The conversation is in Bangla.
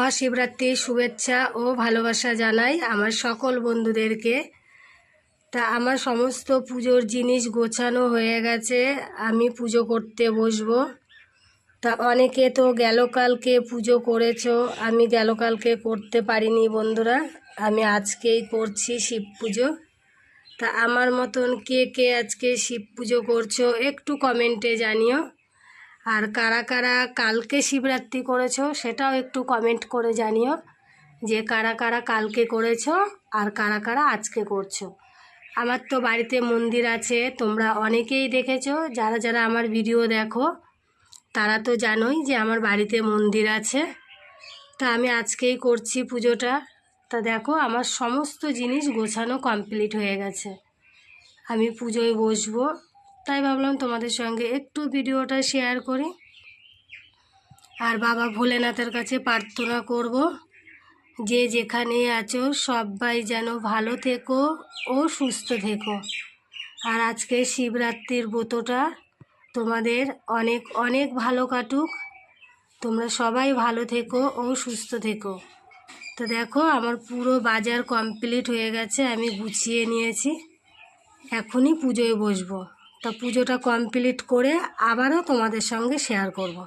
মহাশিবরাত্রির শুভেচ্ছা ও ভালোবাসা জানাই আমার সকল বন্ধুদেরকে। তা আমার সমস্ত পুজোর জিনিস গোছানো হয়ে গেছে, আমি পুজো করতে বসবো। তা অনেকে তো গেল কালকে পুজো করেছো, আমি গেল কালকে করতে পারিনি বন্ধুরা, আমি আজকেই করছি শিব পুজো। তা আমার মতন কে কে আজকে শিব পুজো করছো একটু কমেন্টে জানিও। আর কারা কারা কালকে শিবরাত্রি করেছো সেটাও একটু কমেন্ট করে জানিও, যে কারা কারা কালকে করেছো আর কারা কারা আজকে করছো। আমার তো বাড়িতে মন্দির আছে, তোমরা অনেকেই দেখেছো, যারা যারা আমার ভিডিও দেখো তারা তো জানোই যে আমার বাড়িতে মন্দির আছে। তা আমি আজকেই করছি পুজোটা। তা দেখো আমার সমস্ত জিনিস গোছানো কমপ্লিট হয়ে গেছে, আমি পুজোয় বসবো, তাই ভাবলাম তোমাদের সঙ্গে একটু ভিডিওটা শেয়ার করি। আর বাবা ভোলেনাথের কাছে প্রার্থনা করব, যে যেখানে আছো সবাই যেন ভালো থেকো ও সুস্থ থেকো। আর আজকে শিবরাত্রির ব্রতটা তোমাদের অনেক অনেক ভালো কাটুক, তোমরা সবাই ভালো থেকো ও সুস্থ থেকো। তো দেখো আমার পুরো বাজার কমপ্লিট হয়ে গেছে, আমি গুছিয়ে নিয়েছি, এখনই পুজোয় বসবো। তা পুজোটা কমপ্লিট করে আবারও তোমাদের সঙ্গে শেয়ার করব।